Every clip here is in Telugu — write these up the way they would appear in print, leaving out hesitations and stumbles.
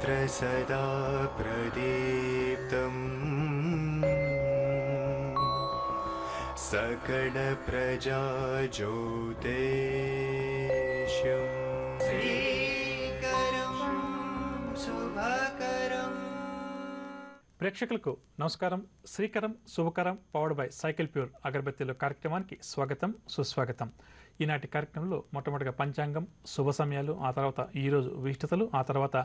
सर्वत्र सदा प्रदीप्तम् सकल प्रजाज्योतिष्यम् श्रीकरं शुभकरम्। ప్రేక్షకులకు నమస్కారం. Srikaram Shubhakaram powered by cycle pure అగరబత్తీలు కార్యక్రమానికి స్వాగతం, సుస్వాగతం. ఈనాటి కార్యక్రమంలో మొట్టమొదటిగా పంచాంగం, శుభ సమయాలు, ఆ తర్వాత ఈరోజు విశిష్టతలు, ఆ తర్వాత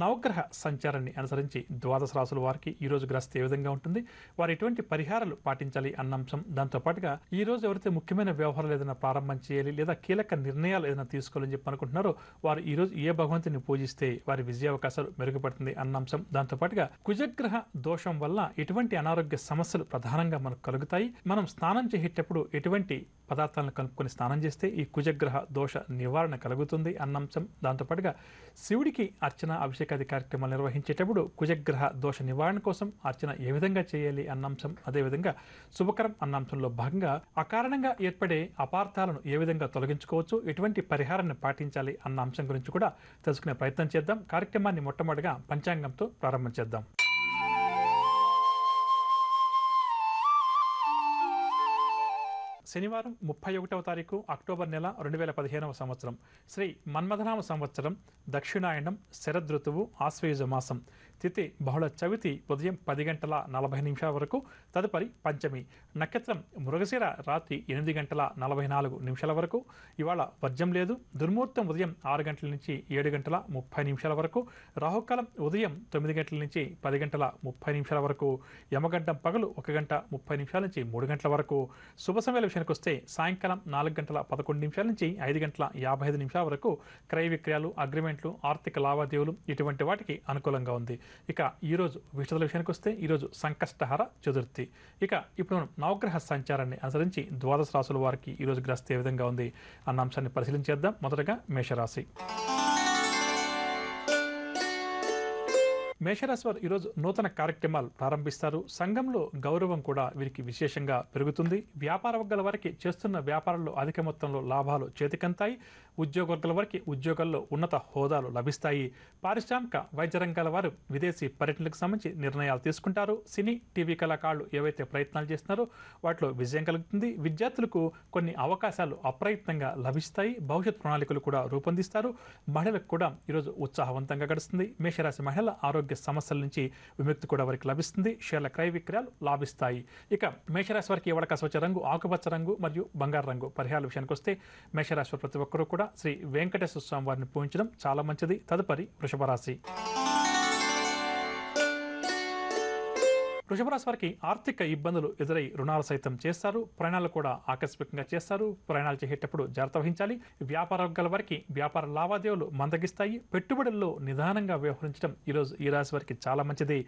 నవగ్రహ సంచారాన్ని అనుసరించి ద్వాదశ రాసుల వారికి ఈరోజు గ్రస్త ఏ విధంగా ఉంటుంది, వారు ఎటువంటి పరిహారాలు పాటించాలి అన్న అంశం, దాంతోపాటుగా ఈ రోజు ఎవరైతే ముఖ్యమైన వ్యవహారాలు ఏదైనా ప్రారంభం చేయాలి లేదా కీలక నిర్ణయాలు ఏదైనా తీసుకోవాలని చెప్పి అనుకుంటున్నారో వారు ఈ రోజు ఏ భగవంతుని పూజిస్తే వారి విజయావకాశాలు మెరుగుపడుతుంది అన్న అంశం, దాంతోపాటుగా కుజగ్రహ దోషం వల్ల ఎటువంటి అనారోగ్య సమస్యలు ప్రధానంగా మనకు కలుగుతాయి, మనం స్నానం చేసేటప్పుడు ఎటువంటి పదార్థాలను కలుపుకొని స్నానం చేస్తే ఈ కుజగ్రహ దోష నివారణ కలుగుతుంది అన్న అంశం, దాంతోపాటుగా శివుడికి అర్చన అభిషేకాది కార్యక్రమాలు నిర్వహించేటప్పుడు కుజగ్రహ దోష నివారణ కోసం అర్చన ఏ విధంగా చేయాలి అన్న అంశం, అదేవిధంగా శుభకరం అన్న అంశంలో భాగంగా అకారణంగా ఏర్పడే అపార్థాలను ఏ విధంగా తొలగించుకోవచ్చు, ఎటువంటి పరిహారాన్ని పాటించాలి అన్న అంశం గురించి కూడా తెలుసుకునే ప్రయత్నం చేద్దాం. కార్యక్రమాన్ని మొట్టమొదటిగా పంచాంగంతో ప్రారంభం చేద్దాం. శనివారం 31వ తారీఖు అక్టోబర్ నెల 2015వ సంవత్సరం, శ్రీ మన్మథనామ సంవత్సరం, దక్షిణాయనం, శరదృతువు, ఆశ్వయుజ మాసం, తిథి బహుళ చవితి ఉదయం 10:40 వరకు, తదుపరి పంచమి, నక్షత్రం మృగశిర రాత్రి 8:44 వరకు, ఇవాళ వర్జం లేదు, దుర్ముహూర్తం ఉదయం 6 గంటల నుంచి 7:30 వరకు, రాహుకాలం ఉదయం 9 గంటల నుంచి 10:30 వరకు, యమగండం పగలు 1:30 నుంచి 3 గంటల వరకు, శుభ సమయాల విషయానికి వస్తే సాయంకాలం 4:11 నుంచి 5:55 వరకు క్రయ విక్రయాలు, అగ్రిమెంట్లు, ఆర్థిక లావాదేవీలు ఇటువంటి వాటికి అనుకూలంగా ఉంది. ఇక ఈరోజు విషయాల విషయానికి వస్తే ఈరోజు సంకష్టహర చతుర్థి. ఇక ఇప్పుడు మనం నవగ్రహ సంచారాన్ని అనుసరించి ద్వాదశ రాశుల వారికి ఈరోజు గ్రస్త ఏ విధంగా ఉంది అన్న అంశాన్ని పరిశీలించేద్దాం. మొదటగా మేషరాశి. మేషరాశి వారు ఈరోజు నూతన కార్యక్రమాలు ప్రారంభిస్తారు. సంఘంలో గౌరవం కూడా వీరికి విశేషంగా పెరుగుతుంది. వ్యాపార వర్గాల వారికి చేస్తున్న వ్యాపారంలో అధిక మొత్తంలో లాభాలు చేతికంతాయి. ఉద్యోగ వర్గాల వారికి ఉద్యోగాల్లో ఉన్నత హోదాలు లభిస్తాయి. పారిశ్రామిక వైద్య రంగాల వారు విదేశీ పర్యటనలకు సంబంధించి నిర్ణయాలు తీసుకుంటారు. సినీ టీవీ కళాకారులు ఏవైతే ప్రయత్నాలు చేస్తున్నారో వాటిలో విజయం కలుగుతుంది. విద్యార్థులకు కొన్ని అవకాశాలు అప్రయత్నంగా లభిస్తాయి. భవిష్యత్ ప్రణాళికలు కూడా రూపొందిస్తారు. మహిళలకు కూడా ఈరోజు ఉత్సాహవంతంగా గడుస్తుంది. మేషరాశి మహిళల ఆరోగ్య సమస్యల నుంచి విముక్తి కూడా వారికి లభిస్తుంది. షేర్ల క్రయ విక్రయాలు లాభిస్తాయి. ఇక మేషరాశి వారికి అవకాశం వచ్చే రంగు ఆకుపచ్చ రంగు మరియు బంగారు రంగు. పరిహారాల విషయానికి వస్తే మేషరాశి వారు ప్రతి ఒక్కరూ కూడా శ్రీ వెంకటేశ్వర స్వామి వారిని పూజించడం చాలా మంచిది. తదుపరి వృషభ రాశి. వృషభ రాశి వారికి ఆర్థిక ఇబ్బందులు ఎదురై రుణాలు సైతం చేస్తారు. ప్రయాణాలు కూడా ఆకస్మికంగా చేస్తారు. ప్రయాణాలు చేసేటప్పుడు జాగ్రత్త వహించాలి. వ్యాపార వర్గాల వారికి వ్యాపార లావాదేవీలు మందగిస్తాయి. పెట్టుబడుల్లో నిదానంగా వ్యవహరించడం ఈరోజు ఈ రాశి వారికి చాలా మంచిది.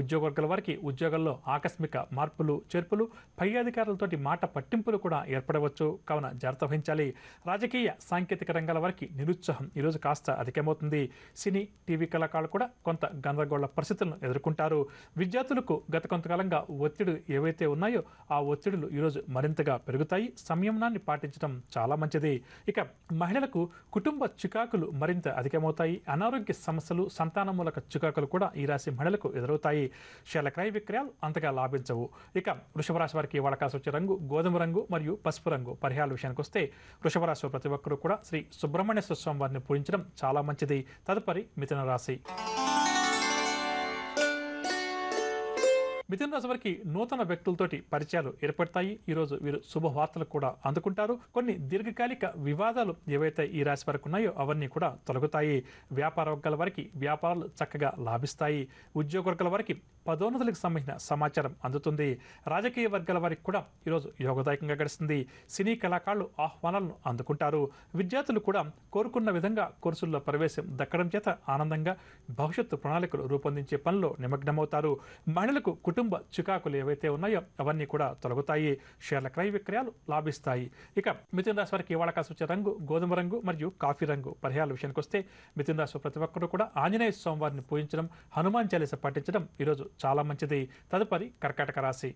ఉద్యోగ వర్గాల వారికి ఉద్యోగాల్లో ఆకస్మిక మార్పులు చేర్పులు, పై అధికారులతోటి మాట పట్టింపులు కూడా ఏర్పడవచ్చు, కావున జాగ్రత్త వహించాలి. రాజకీయ సాంకేతిక రంగాల వారికి నిరుత్సాహం ఈరోజు కాస్త అధికమవుతుంది. సినీ టీవీ కళాకారులు కూడా కొంత గందరగోళ పరిస్థితులను ఎదుర్కొంటారు. విద్యార్థులకు కొంతకాలంగా ఒత్తిడి ఏవైతే ఉన్నాయో ఆ ఒత్తిడులు ఈరోజు మరింతగా పెరుగుతాయి. సంయమనాన్ని పాటించడం చాలా మంచిది. ఇక మహిళలకు కుటుంబ చికాకులు మరింత అధికమవుతాయి. అనారోగ్య సమస్యలు, సంతానమూలక చికాకులు కూడా ఈ రాశి మహిళలకు ఎదురవుతాయి. షేర్ల క్రయ విక్రయాలు అంతగా లాభించవు. ఇక వృషభ రాశి వారికి అవకాశం వచ్చే రంగు గోధుమ రంగు మరియు పసుపు రంగు. పరిహారాల విషయానికి వస్తే వృషభ రాశి ప్రతి ఒక్కరూ కూడా శ్రీ సుబ్రహ్మణ్యేశ్వర స్వామి వారిని పూజించడం చాలా మంచిది. తదుపరి మిథున రాశి. మిథున రాశి వారికి నూతన వ్యక్తులతోటి పరిచయాలు ఏర్పడతాయి. ఈరోజు వీరు శుభవార్తలు కూడా అందుకుంటారు. కొన్ని దీర్ఘకాలిక వివాదాలు ఏవైతే ఈ రాశి వారికి ఉన్నాయో అవన్నీ కూడా తొలగుతాయి. వ్యాపార వర్గాల వారికి వ్యాపారాలు చక్కగా లాభిస్తాయి. ఉద్యోగ వర్గాల వారికి పదోన్నతులకు సంబంధించిన సమాచారం అందుతుంది. రాజకీయ వర్గాల వారికి కూడా ఈరోజు యోగదాయకంగా గడుస్తుంది. సినీ కళాకారులు ఆహ్వానాలను అందుకుంటారు. విద్యార్థులు కూడా కోరుకున్న విధంగా కోర్సుల్లో ప్రవేశం దక్కడం చేత ఆనందంగా భవిష్యత్తు ప్రణాళికలు రూపొందించే పనిలో నిమగ్నమవుతారు. మహిళలకు కుటుంబ చికాకులు ఏవైతే ఉన్నాయో అవన్నీ కూడా తొలగుతాయి. షేర్ల క్రయ విక్రయాలు లాభిస్తాయి. ఇక మిథున రాశి వారికి అవకాశం వచ్చే రంగు గోధుమ రంగు మరియు కాఫీ రంగు. పరిహారాల విషయానికి వస్తే మిథున రాశి ప్రతి ఒక్కరూ కూడా ఆంజనేయ స్వామి వారిని పూజించడం, హనుమాన్ చాలీసా పఠించడం ఈరోజు చాలా మంచిది. తదుపరి కర్కాటక రాశి.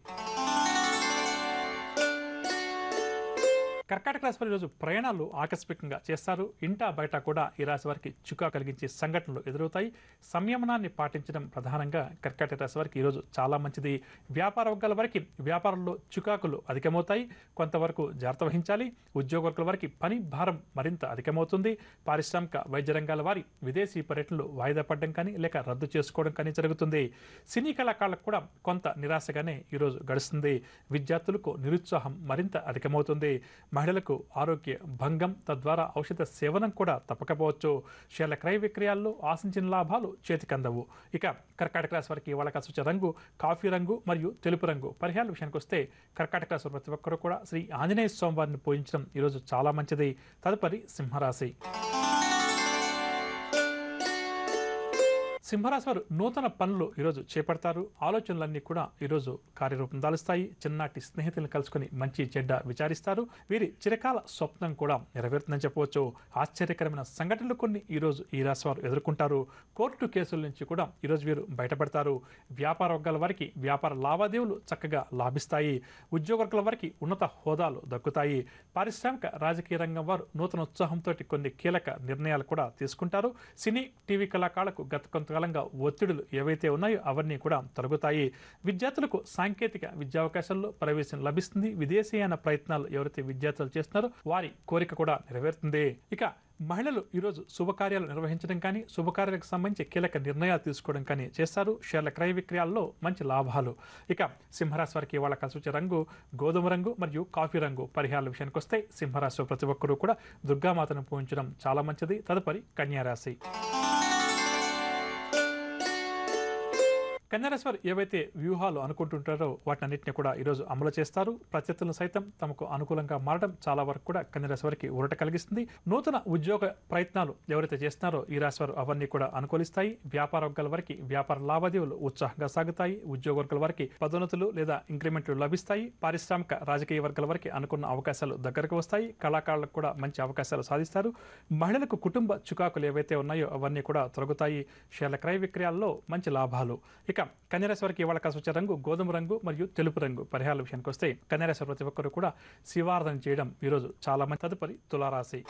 కర్కాటక రాశి వారు ఈరోజు ప్రయాణాలు ఆకస్మికంగా చేస్తారు. ఇంటా బయట కూడా ఈ రాశి వారికి చుక్కా కలిగించే సంఘటనలు ఎదురవుతాయి. సంయమనాన్ని పాటించడం ప్రధానంగా కర్కాటక రాశి వారికి ఈరోజు చాలా మంచిది. వ్యాపార వర్గాల వారికి వ్యాపారంలో చుకాకులు అధికమవుతాయి. కొంతవరకు జాగ్రత్త వహించాలి. ఉద్యోగ వర్గాల వారికి పని భారం మరింత అధికమవుతుంది. పారిశ్రామిక వైద్య రంగాల వారి విదేశీ పర్యటనలు వాయిదా పడడం కానీ లేక రద్దు చేసుకోవడం కానీ జరుగుతుంది. సినీ కళాకారులకు కూడా కొంత నిరాశగానే ఈరోజు గడుస్తుంది. విద్యార్థులకు నిరుత్సాహం మరింత అధికమవుతుంది. మహిళలకు ఆరోగ్య భంగం, తద్వారా ఔషధ సేవనం కూడా తప్పకపోవచ్చు. షేర్ల క్రయ విక్రయాల్లో ఆశించిన లాభాలు చేతికందవు. ఇక కర్కాటక రాశి వారికి వాళ్ళ కలిసి రంగు కాఫీ రంగు మరియు తెలుపు రంగు. పరిహారాల విషయానికి వస్తే కర్కాటక రాశి ప్రతి ఒక్కరూ కూడా శ్రీ ఆంజనేయ స్వామి వారిని పూజించడం ఈరోజు చాలా మంచిది. తదుపరి సింహరాశి. సింహరాశి వారు నూతన పనులు ఈరోజు చేపడతారు. ఆలోచనలన్నీ కూడా ఈరోజు కార్యరూపం దాలుస్తాయి. చిన్ననాటి స్నేహితులను కలుసుకుని మంచి చెడ్డ విచారిస్తారు. వీరి చిరకాల స్వప్నం కూడా నెరవేరుతుందని చెప్పవచ్చు. ఆశ్చర్యకరమైన సంఘటనలు కొన్ని ఈరోజు ఈ రాశి వారు ఎదుర్కొంటారు. కోర్టు కేసుల నుంచి కూడా ఈరోజు వీరు బయటపడతారు. వ్యాపార వర్గాల వారికి వ్యాపార లావాదేవీలు చక్కగా లాభిస్తాయి. ఉద్యోగ వర్గాల వారికి ఉన్నత హోదాలు దక్కుతాయి. పారిశ్రామిక రాజకీయ రంగం వారు నూతన ఉత్సాహంతో కొన్ని కీలక నిర్ణయాలు కూడా తీసుకుంటారు. సినీ టీవీ కళాకారులకు గత కొంతకాలంగా ఒత్తిడులు ఏవైతే ఉన్నాయో అవన్నీ కూడా తొలగుతాయి. విద్యార్థులకు సాంకేతిక విద్యావకాశాల్లో ప్రవేశం లభిస్తుంది. విదేశీయాన ప్రయత్నాలు ఎవరైతే విద్యార్థులు చేస్తున్నారో వారి కోరిక కూడా నెరవేరుతుంది. ఇక మహిళలు ఈరోజు శుభకార్యాలు నిర్వహించడం కానీ శుభకార్యాలకు సంబంధించి కీలక నిర్ణయాలు తీసుకోవడం కానీ చేస్తారు. షేర్ల క్రయ విక్రయాల్లో మంచి లాభాలు. ఇక సింహరాశి వారికి వాళ్ళ కలిసి వచ్చే రంగు గోధుమ రంగు మరియు కాఫీ రంగు. పరిహారాల విషయానికి వస్తే సింహరాశి ప్రతి ఒక్కరూ కూడా దుర్గామాతను పూజించడం చాలా మంచిది. తదుపరి కన్యారాశి. కన్యారాశి వారు ఏవైతే వ్యూహాలు అనుకుంటుంటారో వాటినన్నింటినీ కూడా ఈరోజు అమలు చేస్తారు. ప్రత్యర్థులను సైతం తమకు అనుకూలంగా మారడం చాలా వరకు కూడా కన్యారాశి వారికి ఊరట కలిగిస్తుంది. నూతన ఉద్యోగ ప్రయత్నాలు ఎవరైతే చేస్తున్నారో ఈ రాశి వారు అవన్నీ కూడా అనుకూలిస్తాయి. వ్యాపార వర్గాల వారికి వ్యాపార లావాదేవీలు ఉత్సాహంగా సాగుతాయి. ఉద్యోగ వర్గాల వారికి పదోన్నతులు లేదా ఇంక్రిమెంట్లు లభిస్తాయి. పారిశ్రామిక రాజకీయ వర్గాల వారికి అనుకున్న అవకాశాలు దగ్గరకు వస్తాయి. కళాకారులకు కూడా మంచి అవకాశాలు సాధిస్తారు. మహిళలకు కుటుంబ చుకాకులు ఏవైతే ఉన్నాయో అవన్నీ కూడా తొలగుతాయి. షేర్ల క్రయ విక్రయాల్లో మంచి లాభాలు. ఇక కన్యారాశి వారికి వాళ్ళ కలిసి వచ్చే రంగు గోధుమ రంగు మరియు తెలుపు రంగు. పరిహారాల విషయానికి వస్తే కన్యారాశి ప్రతి ఒక్కరు కూడా శివారాధన చేయడం ఈరోజు చాలా మంచి. తదుపరి తులారాశి.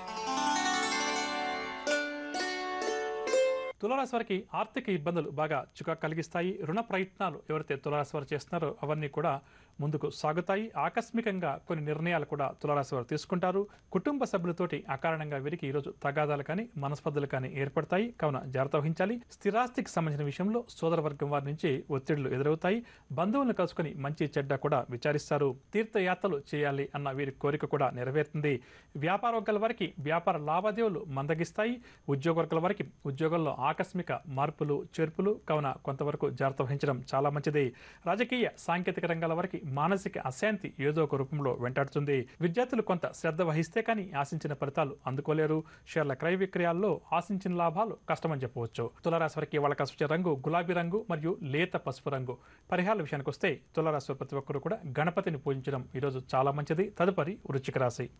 తులారాశి వారికి ఆర్థిక ఇబ్బందులు బాగా చుకా కలిగిస్తాయి. రుణ ప్రయత్నాలు ఎవరైతే తులారాశి వారు చేస్తున్నారో అవన్నీ కూడా ముందుకు సాగుతాయి. ఆకస్మికంగా కొన్ని నిర్ణయాలు కూడా తులారాశి వారు తీసుకుంటారు. కుటుంబ సభ్యులతోటి అకారణంగా వీరికి ఈరోజు తగాదాలు కానీ మనస్పర్ధలు కానీ ఏర్పడతాయి. కావున జాగ్రత్త వహించాలి. స్థిరాస్తికి సంబంధించిన విషయంలో సోదర వర్గం వారి నుంచి ఒత్తిళ్లు ఎదురవుతాయి. బంధువులను కలుసుకుని మంచి చెడ్డ కూడా విచారిస్తారు. తీర్థయాత్రలు చేయాలి అన్న వీరి కోరిక కూడా నెరవేరుతుంది. వ్యాపార వర్గాల వారికి వ్యాపార లావాదేవీలు మందగిస్తాయి. ఉద్యోగ వర్గాల వారికి ఉద్యోగంలో ఆకస్మిక మార్పులు చేర్పులు. కావున కొంతవరకు జాగ్రత్త వహించడం చాలా మంచిది. రాజకీయ సాంకేతిక రంగాల వారికి మానసిక అశాంతి ఏదో ఒక రూపంలో వెంటాడుతుంది. విద్యార్థులు కొంత శ్రద్ధ వహిస్తే కానీ ఆశించిన ఫలితాలు అందుకోలేరు. షేర్ల క్రయ విక్రయాల్లో ఆశించిన లాభాలు కష్టమని చెప్పవచ్చు. తులారాశి వారికి వాళ్ళ కలిసి వచ్చే రంగు గులాబీ రంగు మరియు లేత పసుపు రంగు. పరిహారాల విషయానికి వస్తే తులారాశి ప్రతి ఒక్కరు కూడా గణపతిని పూజించడం ఈరోజు చాలా మంచిది. తదుపరి వృశ్చిక రాశి.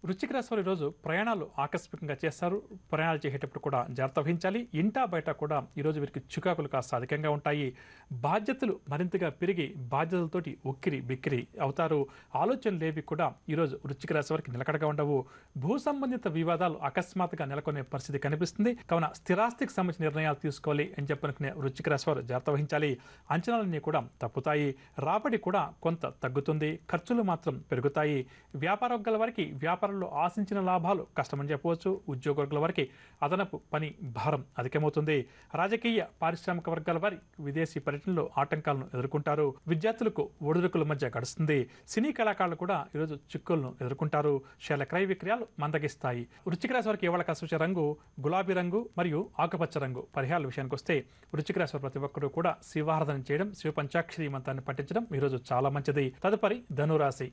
వృశ్చిక రాశి వారు ఈరోజు ప్రయాణాలు ఆకస్మికంగా చేస్తారు. ప్రయాణాలు చేసేటప్పుడు కూడా జాగ్రత్త వహించాలి. ఇంటా బయట కూడా ఈరోజు వీరికి చికాకులు కాస్త అధికంగా ఉంటాయి. బాధ్యతలు మరింతగా పెరిగి బాధ్యతలతోటి ఉక్కిరి బిక్కిరి అవుతారు. ఆలోచనలు ఏవి కూడా ఈరోజు వృశ్చిక రాశి వారికి నిలకడగా ఉండవు. భూ సంబంధిత వివాదాలు అకస్మాత్తుగా నెలకొనే పరిస్థితి కనిపిస్తుంది. కావున స్థిరాస్తికి సంబంధించిన నిర్ణయాలు తీసుకోవాలి అని చెప్పనుకునే వృశ్చిక రాశి వారు జాగ్రత్త వహించాలి. అంచనాలన్నీ కూడా తప్పుతాయి. రాబడి కూడా కొంత తగ్గుతుంది. ఖర్చులు మాత్రం పెరుగుతాయి. వ్యాపార వర్గాల వారికి వ్యాపారంలో ఆశించిన లాభాలు కష్టమని చెప్పవచ్చు. ఉద్యోగ వర్గాల వారికి అదనపు పని భారం అధికమవుతుంది. రాజకీయ పారిశ్రామిక వర్గాల వారి విదేశీ పర్యటనలో ఆటంకాలను ఎదుర్కొంటారు. విద్యార్థులకు ఒడిదుడుకుల మధ్య గడుస్తుంది. సినీ కళాకారులు కూడా ఈరోజు చిక్కులను ఎదుర్కొంటారు. షేర్ల క్రయ విక్రయాలు మందగిస్తాయి. వృశ్చిక రాశి వారికి ఇవాళ కలిసి వచ్చే రంగు గులాబీ రంగు మరియు ఆకుపచ్చ రంగు. పరిహారాల విషయానికి వస్తే వృశ్చిక రాశి వారు ప్రతి ఒక్కరూ కూడా శివారాధన చేయడం, శివ పంచాక్షరి మంత్రాన్ని పఠించడం ఈరోజు చాలా మంచిది. తదుపరి ధనురాశి.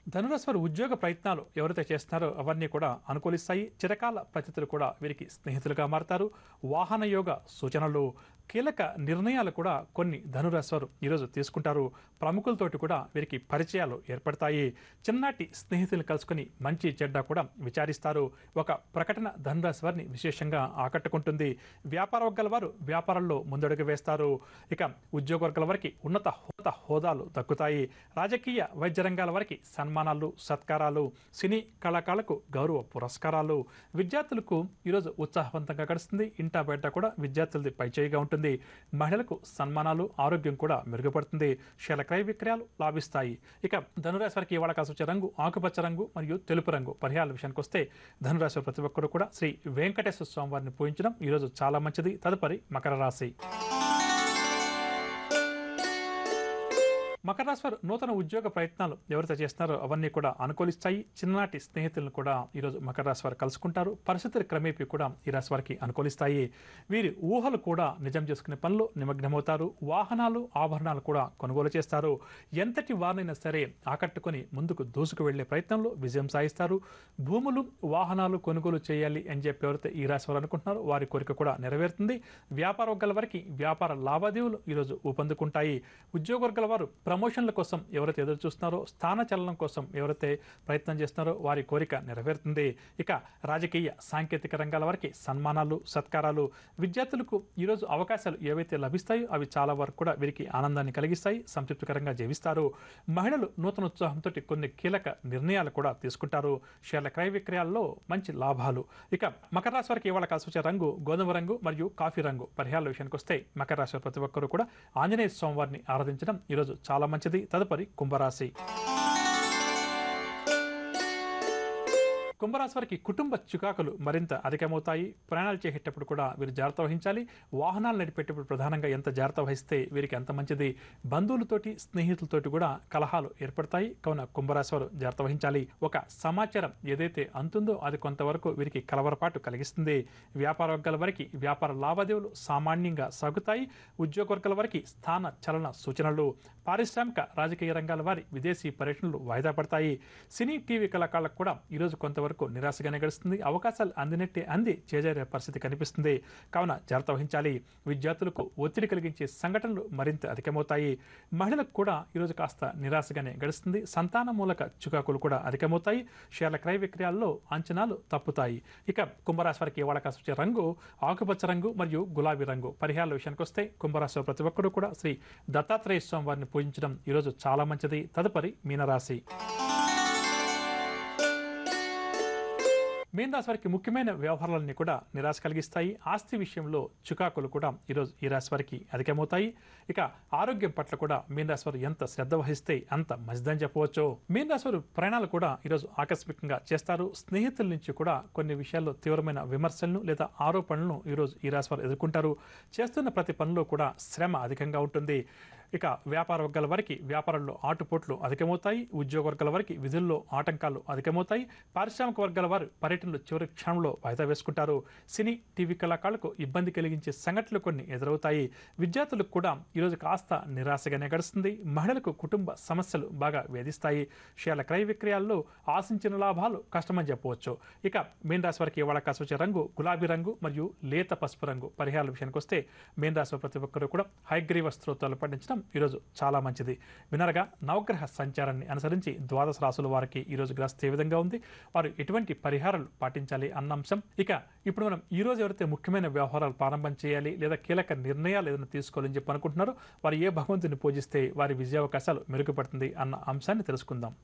ధనురాశి వారు ఉద్యోగ ప్రయత్నాలు ఎవరైతే చేస్తున్నారో అవన్నీ కూడా అనుకూలిస్తాయి. చిరకాల ప్రతిథులు కూడా వీరికి స్నేహితులుగా మారతారు. వాహన యోగ సూచనలు. కీలక నిర్ణయాలు కూడా కొన్ని ధనురాశి వారు ఈరోజు తీసుకుంటారు. ప్రముఖులతోటి కూడా వీరికి పరిచయాలు ఏర్పడతాయి. చిన్ననాటి స్నేహితులను కలుసుకుని మంచి చెడ్డ కూడా విచారిస్తారు. ఒక ప్రకటన ధనురాశి వారిని విశేషంగా ఆకట్టుకుంటుంది. వ్యాపార వర్గాల వారు వ్యాపారంలో ముందడుగు వేస్తారు. ఇక ఉద్యోగ వర్గాల వారికి ఉన్నత హోదాలు దక్కుతాయి. రాజకీయ వైద్య రంగాల వారికి సన్మానాలు, సత్కారాలు, సినీ కళాకారులకు గౌరవ పురస్కారాలు. విద్యార్థులకు ఈరోజు ఉత్సాహవంతంగా గడుస్తుంది. ఇంటా బయట కూడా విద్యార్థులది పైచేయిగా ఉంటుంది. మహిళలకు సన్మానాలు, ఆరోగ్యం కూడా మెరుగుపడుతుంది. షేర్ల క్రయ విక్రయాలు లాభిస్తాయి. ఇక ధనురాశి వారికి ఇవాళ కాసి వచ్చే రంగు ఆకుపచ్చ రంగు మరియు తెలుపు రంగు. పరిహారాల విషయానికి వస్తే ధనురాశి ప్రతి ఒక్కరు కూడా శ్రీ వెంకటేశ్వర స్వామి వారిని పూజించడం ఈరోజు చాలా మంచిది. తదుపరి మకర రాశి. మకర రాశి వారు నూతన ఉద్యోగ ప్రయత్నాలు ఎవరైతే చేస్తున్నారో అవన్నీ కూడా అనుకూలిస్తాయి. చిన్ననాటి స్నేహితులను కూడా ఈరోజు మకర రాశి వారు కలుసుకుంటారు. పరిస్థితులు క్రమేపీ కూడా ఈ రాశి వారికి అనుకూలిస్తాయి. వీరి ఊహలు కూడా నిజం చేసుకునే పనులు నిమగ్నమవుతారు. వాహనాలు, ఆభరణాలు కూడా కొనుగోలు చేస్తారు. ఎంతటి వారినైనా సరే ఆకట్టుకొని ముందుకు దూసుకు వెళ్లే ప్రయత్నంలో విజయం సాధిస్తారు. భూములు, వాహనాలు కొనుగోలు చేయాలి అని చెప్పి ఎవరైతే ఈ రాశి వారు అనుకుంటున్నారో వారి కోరిక కూడా నెరవేరుతుంది. వ్యాపార వర్గాల వారికి వ్యాపార లావాదేవీలు ఈరోజు ఊపందుకుంటాయి. ఉద్యోగ వర్గాల వారు ప్రమోషన్ల కోసం ఎవరైతే ఎదురు చూస్తున్నారో, స్థాన చలనం కోసం ఎవరైతే ప్రయత్నం చేస్తున్నారో వారి కోరిక నెరవేరుతుంది. ఇక రాజకీయ, సాంకేతిక రంగాల వారికి సన్మానాలు, సత్కారాలు. విద్యార్థులకు ఈరోజు అవకాశాలు ఏవైతే లభిస్తాయో అవి చాలా వరకు కూడా వీరికి ఆనందాన్ని కలిగిస్తాయి. సంతృప్తికరంగా జీవిస్తారు. మహిళలు నూతన ఉత్సాహంతో కొన్ని కీలక నిర్ణయాలు కూడా తీసుకుంటారు. షేర్ల క్రయ విక్రయాల్లో మంచి లాభాలు. ఇక మకర రాశి వారికి ఇవాళ కలిసి వచ్చే రంగు గోధుమ రంగు మరియు కాఫీ రంగు. పరిహారాల విషయానికి వస్తే మకర రాశి ప్రతి ఒక్కరూ కూడా ఆంజనేయ స్వామి వారిని ఆరాధించడం ఈరోజు చాలా మంచిది. తదుపరి కుంభరాశి. కుంభరాశి వారికి కుటుంబ చికాకులు మరింత అధికమవుతాయి. ప్రయాణాలు చేసేటప్పుడు కూడా వీరు జాగ్రత్త వహించాలి. వాహనాలు నడిపేటప్పుడు ప్రధానంగా ఎంత జాగ్రత్త వహిస్తే వీరికి అంత మంచిది. బంధువులతోటి, స్నేహితులతోటి కూడా కలహాలు ఏర్పడతాయి. కావున కుంభరాశి వారు జాగ్రత్త వహించాలి. ఒక సమాచారం ఏదైతే అంతుందో అది కొంతవరకు వీరికి కలవరపాటు కలిగిస్తుంది. వ్యాపార వర్గాల వారికి వ్యాపార లావాదేవీలు సామాన్యంగా సాగుతాయి. ఉద్యోగ వర్గాల వారికి స్థాన చలన సూచనలు. పారిశ్రామిక, రాజకీయ రంగాల వారి విదేశీ పర్యటనలు వాయిదా పడతాయి. సినీ, టీవీ కళాకారులకు కూడా ఈరోజు కొంతవరకు నిరాశగానే గడుస్తుంది. అవకాశాలు అందినట్టే అంది చేజారే పరిస్థితి కనిపిస్తుంది. కావున జాగ్రత్త వహించాలి. విద్యార్థులకు ఒత్తిడి కలిగించే సంఘటనలు మరింత అధికమవుతాయి. మహిళలకు కూడా ఈరోజు కాస్త నిరాశగానే గడుస్తుంది. సంతాన మూలక చికాకులు కూడా అధికమవుతాయి. షేర్ల క్రయ విక్రయాల్లో అంచనాలు తప్పుతాయి. ఇక కుంభరాశి వారికి ఇవాళ కాసి వచ్చే రంగు ఆకుపచ్చ రంగు మరియు గులాబీ రంగు. పరిహారాల విషయానికి వస్తే కుంభరాశి ప్రతి ఒక్కరూ కూడా శ్రీ దత్తాత్రేయ స్వామి వారిని పూజించడం ఈరోజు చాలా మంచిది. తదుపరి మీనరాశి. మీనరాశి వారికి ముఖ్యమైన వ్యవహారాలన్నీ కూడా నిరాశ కలిగిస్తాయి. ఆస్తి విషయంలో చికాకులు కూడా ఈరోజు ఈ రాశి వారికి అధికమవుతాయి. ఇక ఆరోగ్యం పట్ల కూడా మీనరాశి వారు ఎంత శ్రద్ధ వహిస్తే అంత మంచిదని చెప్పవచ్చు. మీనరాశి వారు ప్రయాణాలు కూడా ఈరోజు ఆకస్మికంగా చేస్తారు. స్నేహితుల నుంచి కూడా కొన్ని విషయాల్లో తీవ్రమైన విమర్శలను లేదా ఆరోపణలను ఈరోజు ఈ రాశి వారు ఎదుర్కొంటారు. చేస్తున్న ప్రతి పనిలో కూడా శ్రమ అధికంగా ఉంటుంది. ఇక వ్యాపార వర్గాల వారికి వ్యాపారంలో ఆటుపోట్లు అధికమవుతాయి. ఉద్యోగ వర్గాల వారికి విధుల్లో ఆటంకాలు అధికమవుతాయి. పారిశ్రామిక వర్గాల వారు పర్యటనలు చివరి క్షణంలో వాయిదా వేసుకుంటారు. సినీ, టీవీ కళాకారులకు ఇబ్బంది కలిగించే సంఘటనలు కొన్ని ఎదురవుతాయి. విద్యార్థులకు కూడా ఈరోజు కాస్త నిరాశగానే గడుస్తుంది. మహిళలకు కుటుంబ సమస్యలు బాగా వేధిస్తాయి. షేర్ల క్రయ విక్రయాల్లో ఆశించిన లాభాలు కష్టమని చెప్పవచ్చు. ఇక మీనరాశి వారికి ఇవాళ కాసి వచ్చే రంగు గులాబీ రంగు మరియు లేత పసుపు రంగు. పరిహారాల విషయానికి వస్తే మీనరాశి ప్రతి ఒక్కరూ కూడా హైగ్రీవ స్తోత్రాలు పఠించడం ఈరోజు చాలా మంచిది. వినరగా నవగ్రహ సంచారాన్ని అనుసరించి ద్వాదశ రాశుల వారికి ఈరోజు గ్రస్థ ఏ విధంగా ఉంది, వారు ఎటువంటి పరిహారాలు పాటించాలి అన్న అంశం. ఇక ఇప్పుడు మనం ఈ రోజు ఎవరైతే ముఖ్యమైన వ్యవహారాలు ప్రారంభం చేయాలి లేదా కీలక నిర్ణయాలు ఏదైనా తీసుకోవాలని చెప్పి అనుకుంటున్నారో వారు ఏ భగవంతుని పూజిస్తే వారి విజయావకాశాలు మెరుగుపడుతుంది అన్న అంశాన్ని తెలుసుకుందాం.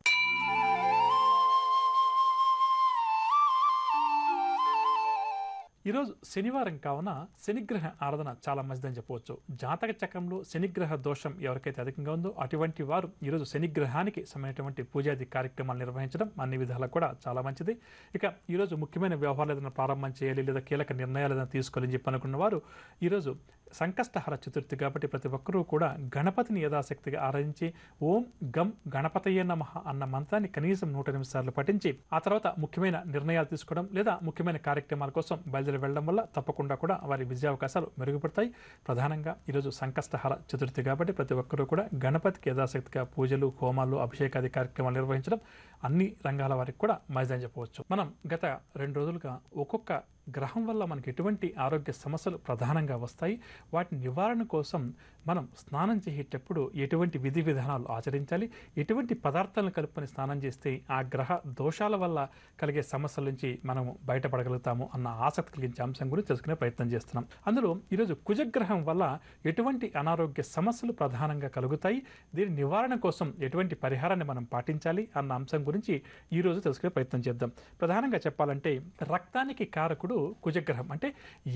ఈరోజు శనివారం కావున శనిగ్రహ ఆరాధన చాలా మంచిదని చెప్పవచ్చు. జాతక చక్రంలో శనిగ్రహ దోషం ఎవరికైతే అధికంగా ఉందో అటువంటి వారు ఈరోజు శనిగ్రహానికి సంబంధించినటువంటి పూజాది కార్యక్రమాలు నిర్వహించడం అన్ని విధాలా కూడా చాలా మంచిది. ఇక ఈరోజు ముఖ్యమైన వ్యవహారాలు ఏదైనా ప్రారంభం చేయాలి లేదా కీలక నిర్ణయాలు ఏదైనా తీసుకోవాలని చెప్పి అనుకున్న వారు ఈరోజు సంకష్టహర చతుర్థి కాబట్టి ప్రతి ఒక్కరూ కూడా గణపతిని యథాశక్తిగా ఆరాధించి ఓం గం గణపతయే నమః అన్న మంత్రాన్ని కనీసం 108 సార్లు పఠించి ఆ తర్వాత ముఖ్యమైన నిర్ణయాలు తీసుకోవడం లేదా ముఖ్యమైన కార్యక్రమాల కోసం బయలుదేరి వెళ్ళడం వల్ల తప్పకుండా కూడా వారి విజయావకాశాలు మెరుగుపడతాయి. ప్రధానంగా ఈరోజు సంకష్టహర చతుర్థి కాబట్టి ప్రతి ఒక్కరూ కూడా గణపతికి యథాశక్తిగా పూజలు, హోమాలు, అభిషేకాది కార్యక్రమాలు నిర్వహించడం అన్ని రంగాల వారికి కూడా మంచిదని చెప్పవచ్చు. మనం గత 2 రోజులుగా ఒక్కొక్క గ్రహం వల్ల మనకి ఎటువంటి ఆరోగ్య సమస్యలు ప్రధానంగా వస్తాయి, వాటి నివారణ కోసం మనం స్నానం చేసేటప్పుడు ఎటువంటి విధి విధానాలు ఆచరించాలి, ఎటువంటి పదార్థాలను కలుపుకొని స్నానం చేస్తే ఆ గ్రహ దోషాల వల్ల కలిగే సమస్యల నుంచి మనము బయటపడగలుగుతాము అన్న ఆసక్తి కలిగించే అంశం గురించి తెలుసుకునే ప్రయత్నం చేస్తున్నాం. అందులో ఈరోజు కుజగ్రహం వల్ల ఎటువంటి అనారోగ్య సమస్యలు ప్రధానంగా కలుగుతాయి, దీని నివారణ కోసం ఎటువంటి పరిహారాన్ని మనం పాటించాలి అన్న అంశం గురించి ఈరోజు తెలుసుకునే ప్రయత్నం చేద్దాం. ప్రధానంగా చెప్పాలంటే రక్తానికి కారకుడు కుజగ్రహం. అంటే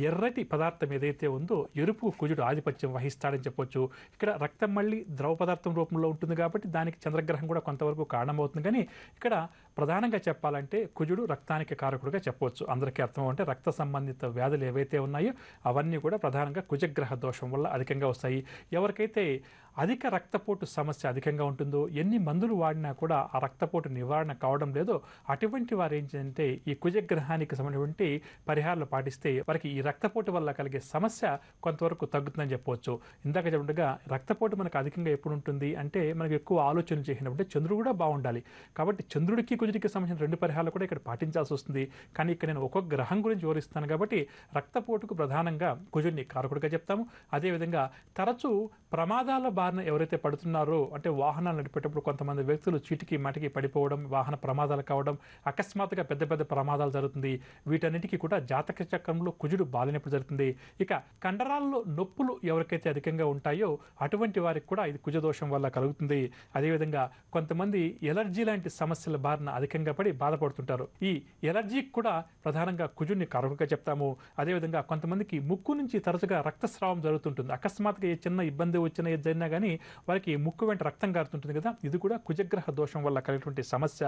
ఎర్రటి పదార్థం ఏదైతే ఉందో ఎరుపు కుజుడు ఆధిపత్యం వహిస్తాడని చెప్పొచ్చు. ఇక్కడ రక్తం మళ్ళీ ద్రవ పదార్థం రూపంలో ఉంటుంది కాబట్టి దానికి చంద్రగ్రహం కూడా కొంతవరకు కారణమవుతుంది. కానీ ఇక్కడ ప్రధానంగా చెప్పాలంటే కుజుడు రక్తానికి కారకుడుగా చెప్పవచ్చు. అందరికీ అర్థం అంటే రక్త సంబంధిత వ్యాధులు ఏవైతే ఉన్నాయో అవన్నీ కూడా ప్రధానంగా కుజగ్రహ దోషం వల్ల అధికంగా వస్తాయి. ఎవరికైతే అధిక రక్తపోటు సమస్య అధికంగా ఉంటుందో, ఎన్ని మందులు వాడినా కూడా ఆ రక్తపోటు నివారణ కావడం లేదో అటువంటి వారు ఏంటంటే ఈ కుజగ్రహానికి సంబంధించిన పరిహారాలు పాటిస్తే వారికి ఈ రక్తపోటు వల్ల కలిగే సమస్య కొంతవరకు తగ్గుతుందని చెప్పవచ్చు. ఇందాక చెప్పినట్టుగా రక్తపోటు మనకు అధికంగా ఎప్పుడు ఉంటుంది అంటే మనకు ఎక్కువ ఆలోచనలు చేసినప్పుడు చంద్రుడు కూడా బాగుండాలి. కాబట్టి చంద్రుడికి కుజుడికి సంబంధించిన 2 పరిహారాలు కూడా ఇక్కడ పాటించాల్సి వస్తుంది. కానీ ఇక్కడ నేను ఒక్కొక్క గ్రహం గురించి వివరిస్తాను కాబట్టి రక్తపోటుకు ప్రధానంగా కుజుడిని కారకుడిగా చెప్తాము. అదేవిధంగా తరచూ ప్రమాదాల బారిన ఎవరైతే పడుతున్నారో అంటే వాహనాలు నడిపేటప్పుడు కొంతమంది వ్యక్తులు చీటికి మాటికి పడిపోవడం, వాహన ప్రమాదాలు కావడం, అకస్మాత్తుగా పెద్ద పెద్ద ప్రమాదాలు జరుగుతుంది. వీటన్నిటికీ కూడా జాతక చక్రంలో కుజుడు బాలినప్పుడు జరుగుతుంది. ఇక కండరాల్లో నొప్పులు ఎవరికైతే అధికంగా ఉంటాయో అటువంటి వారికి కూడా ఇది కుజదోషం వల్ల కలుగుతుంది. అదేవిధంగా కొంతమంది ఎలర్జీ లాంటి సమస్యల బారిన అధికంగా పడి బాధపడుతుంటారు. ఈ ఎలర్జీకి కూడా ప్రధానంగా కుజుడిని కారకుడిగా చెప్తాము. అదేవిధంగా కొంతమందికి ముక్కు నుంచి తరచుగా రక్తస్రావం జరుగుతుంటుంది. అకస్మాత్తుగా ఏ చిన్న ఇబ్బంది వచ్చినా ఏది జరిగినా కానీ వారికి ముక్కు వెంట రక్తం కారుతుంటుంది కదా, ఇది కూడా కుజగ్రహ దోషం వల్ల కలిగినటువంటి సమస్య.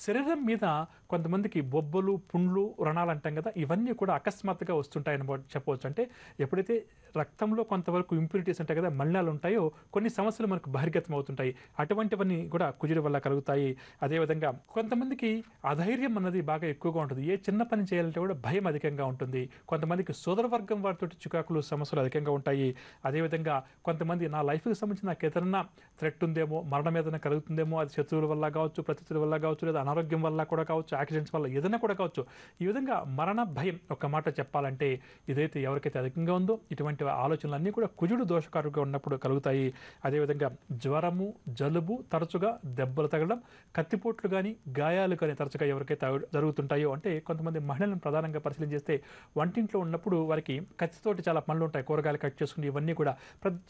శరీరం మీద కొంతమందికి బొబ్బలు, పుండ్లు, వ్రణాలు అంటాం కదా, ఇవన్నీ కూడా అకస్మాత్తుగా వస్తుంటాయని చెప్పవచ్చు. అంటే ఎప్పుడైతే రక్తంలో కొంతవరకు ఇంప్యూరిటీస్ ఉంటాయి కదా, మలినాలు ఉంటాయో కొన్ని సమస్యలు మనకు బహిర్గతం అవుతుంటాయి. అటువంటివన్నీ కూడా కుజుడి వల్ల కలుగుతాయి. అదేవిధంగా కొంతమందికి అధైర్యం అన్నది బాగా ఎక్కువగా ఉంటుంది. ఏ చిన్న పని చేయాలంటే కూడా భయం అధికంగా ఉంటుంది. కొంతమందికి సోదర వర్గం వారితో చికాకులు, సమస్యలు అధికంగా ఉంటాయి. అదేవిధంగా కొంతమంది నా లైఫ్కి సంబంధించి నాకు ఏదైనా థ్రెట్ ఉందేమో, మరణం ఏదైనా కలుగుతుందేమో, అది శత్రువుల వల్ల కావచ్చు, ప్రతితుల వల్ల కావచ్చు, లేదా అనారోగ్యం వల్ల కూడా కావచ్చు, యాక్సిడెంట్స్ వల్ల ఏదైనా కూడా కావచ్చు. ఈ విధంగా మరణ భయం ఒక మాట చెప్పాలంటే ఇదైతే ఎవరికైతే అధికంగా ఉందో ఇటువంటి ఆలోచనలన్నీ కూడా కుజుడు దోషకారుగా ఉన్నప్పుడు కలుగుతాయి. అదేవిధంగా జ్వరము, జలుబు, తరచుగా దెబ్బలు తగలడం, కత్తిపోట్లు కానీ గాయాలు కానీ తరచుగా ఎవరికైతే జరుగుతుంటాయో, అంటే కొంతమంది మహిళలను ప్రధానంగా పరిశీలన చేస్తే వంటింట్లో ఉన్నప్పుడు వారికి కత్తితోటి చాలా పనులు ఉంటాయి, కూరగాయలు కట్ చేసుకుని ఇవన్నీ కూడా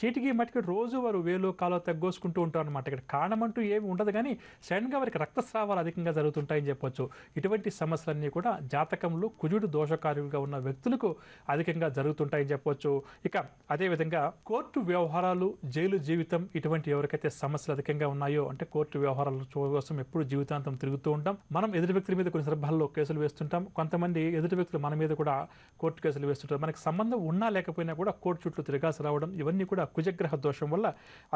చేటికి మటుకు రోజు వారు వేలు కాలో తగ్గోసుకుంటూ ఉంటారు అనమాట. ఇక్కడ కారణం అంటూ ఏమి ఉండదు కానీ సడన్గా వారికి రక్తస్రావాలు అధికంగా జరుగుతుంటాయని చెప్పొచ్చు. ఇటువంటి సమస్యలన్నీ కూడా జాతకంలో కుజుడు దోషకారులుగా ఉన్న వ్యక్తులకు అధికంగా జరుగుతుంటాయని చెప్పొచ్చు. ఇక అదేవిధంగా కోర్టు వ్యవహారాలు, జైలు జీవితం, ఇటువంటి ఎవరికైతే సమస్యలు అధికంగా ఉన్నాయో, అంటే కోర్టు వ్యవహారాల కోసం ఎప్పుడు జీవితాంతం తిరుగుతూ ఉంటాం. మనం ఎదుటి వ్యక్తుల మీద కొన్ని సందర్భాల్లో కేసులు వేస్తుంటాం. కొంతమంది ఎదుటి వ్యక్తులు మన మీద కూడా కోర్టు కేసులు వేస్తుంటారు. మనకి సంబంధం ఉన్నా లేకపోయినా కూడా కోర్టు చుట్టూ తిరగాల్సి రావడం, ఇవన్నీ కూడా కుజగ్రహ దోషం వల్ల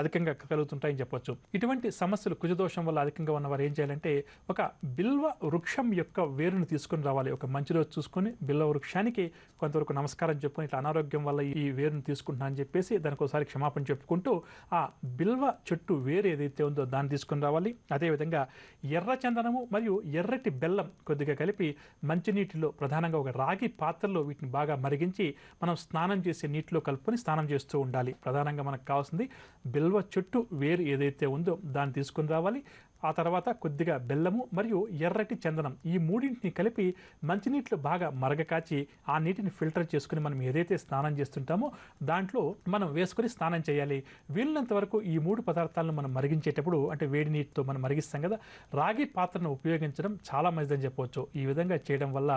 అధికంగా కలుగుతుంటాయని చెప్పొచ్చు. ఇటువంటి సమస్యలు కుజదోషం వల్ల అధికంగా ఉన్నవారు ఏం చేయాలంటే ఒక బిల్వ వృక్షం యొక్క వేరును తీసుకుని రావాలి. ఒక మంచి రోజు చూసుకొని బిల్వ వృక్షానికి కొంతవరకు నమస్కారం చెప్పుకొని ఇట్లా అనారోగ్యం వల్ల ఈ వేరును తీసుకుంటున్నా అని చెప్పేసి దానికి ఒకసారి క్షమాపణ చెప్పుకుంటూ ఆ బిల్వ చెట్టు వేరు ఏదైతే ఉందో దాన్ని తీసుకుని రావాలి. అదేవిధంగా ఎర్ర చందనము మరియు ఎర్రటి బెల్లం కొద్దిగా కలిపి మంచినీటిలో ప్రధానంగా ఒక రాగి పాత్రలో వీటిని బాగా మరిగించి మనం స్నానం చేసే నీటిలో కలుపుకొని స్నానం చేస్తూ ఉండాలి. ప్రధానంగా మనకు కావాల్సింది బిల్వ చెట్టు వేరు ఏదైతే ఉందో దాన్ని తీసుకుని రావాలి. ఆ తర్వాత కొద్దిగా బెల్లము మరియు ఎర్రటి చందనం ఈ మూడింటిని కలిపి మంచినీటిలో బాగా మరగకాచి ఆ నీటిని ఫిల్టర్ చేసుకుని మనం ఏదైతే స్నానం చేస్తుంటామో దాంట్లో మనం వేసుకొని స్నానం చేయాలి. వీళ్ళంత వరకు ఈ 3 పదార్థాలను మనం మరిగించేటప్పుడు అంటే వేడి నీటితో మనం మరిగిస్తాం కదా, రాగి పాత్రను ఉపయోగించడం చాలా మంచిదని చెప్పవచ్చు. ఈ విధంగా చేయడం వల్ల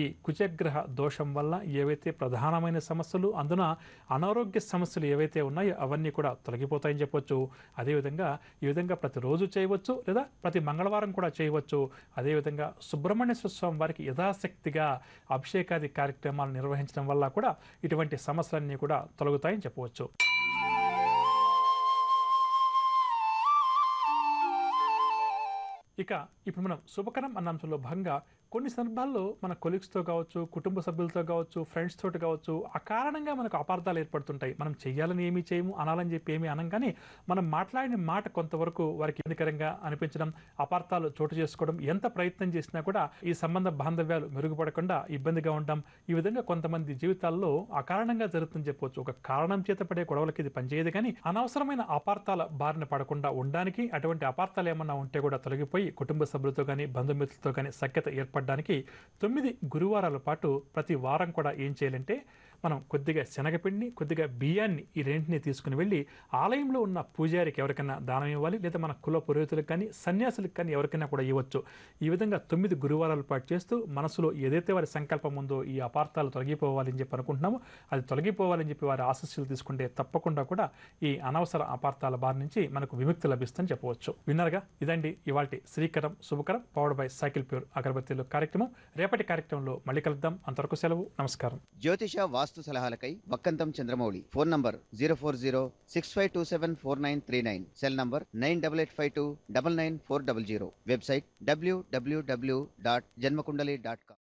ఈ కుజగ్రహ దోషం వల్ల ఏవైతే ప్రధానమైన సమస్యలు, అందున అనారోగ్య సమస్యలు ఏవైతే ఉన్నాయో అవన్నీ కూడా తొలగిపోతాయని చెప్పవచ్చు. అదేవిధంగా ఈ విధంగా ప్రతిరోజు చేయవచ్చు లేదా ప్రతి మంగళవారం కూడా చేయవచ్చు. అదేవిధంగా సుబ్రహ్మణ్యేశ్వర స్వామి వారికి యథాశక్తిగా అభిషేకాది కార్యక్రమాలు నిర్వహించడం వల్ల కూడా ఇటువంటి సమస్యలన్నీ కూడా తొలగుతాయని చెప్పవచ్చు. ఇక ఇప్పుడు మనం శుభకరం అన్న అంశంలో భాగంగా కొన్ని సందర్భాల్లో మన కొలీగ్స్తో కావచ్చు, కుటుంబ సభ్యులతో కావచ్చు, ఫ్రెండ్స్ తోటి కావచ్చు, అకారణంగా మనకు అపార్థాలు ఏర్పడుతుంటాయి. మనం చెయ్యాలని ఏమీ చేయము, అనాలని చెప్పి ఏమీ అనం, కానీ మనం మాట్లాడిన మాట కొంతవరకు వారికి ఇబ్బందికరంగా అనిపించడం, అపార్థాలు చోటు చేసుకోవడం, ఎంత ప్రయత్నం చేసినా కూడా ఈ సంబంధ బాంధవ్యాలు మెరుగుపడకుండా ఇబ్బందిగా ఉండడం, ఈ విధంగా కొంతమంది జీవితాల్లో అకారణంగా జరుగుతుందని చెప్పవచ్చు. ఒక కారణం చేత పడే గొడవలకి ఇది పనిచేయదు, కానీ అనవసరమైన అపార్థాల బారిన పడకుండా ఉండడానికి, అటువంటి అపార్థాలు ఏమన్నా ఉంటే కూడా తొలగిపోయి కుటుంబ సభ్యులతో కానీ బంధుమిత్రులతో కానీ సఖ్యత ఏర్పడడానికి 9 గురువారాల పాటు ప్రతి వారం కూడా ఏం చేయాలంటే, మనం కొద్దిగా శనగపిండిని, కొద్దిగా బియ్యాన్ని, ఈ రెండింటిని తీసుకుని వెళ్ళి ఆలయంలో ఉన్న పూజారికి ఎవరికైనా దానం ఇవ్వాలి, లేదా మన కుల పురోహితులకు కానీ సన్యాసులకు కానీ ఎవరికైనా కూడా ఇవ్వచ్చు. ఈ విధంగా 9 గురువారాల పాటు చేస్తూ మనసులో ఏదైతే వారి సంకల్పం ఉందో, ఈ అపార్థాలు తొలగిపోవాలని చెప్పి అనుకుంటున్నామో అది తొలగిపోవాలని చెప్పి వారి ఆశీస్సులు తీసుకుంటే తప్పకుండా కూడా ఈ అనవసర అపార్థాల బారి నుంచి మనకు విముక్తి లభిస్తుందని చెప్పవచ్చు. విన్నారుగా, ఇదండి ఇవాల్టి Srikaram Shubhakaram powered by cycle pure అగరబత్తీలు కార్యక్రమం. రేపటి కార్యక్రమంలో మళ్ళీ కలుద్దాం. అంతవరకు సెలవు, నమస్కారం. జ్యోతిష వాస్తు సలహాలకై Vakkantam Chandramouli. Phone number 04065274939. Cell number 9885299400. Website www.janmakundali.com.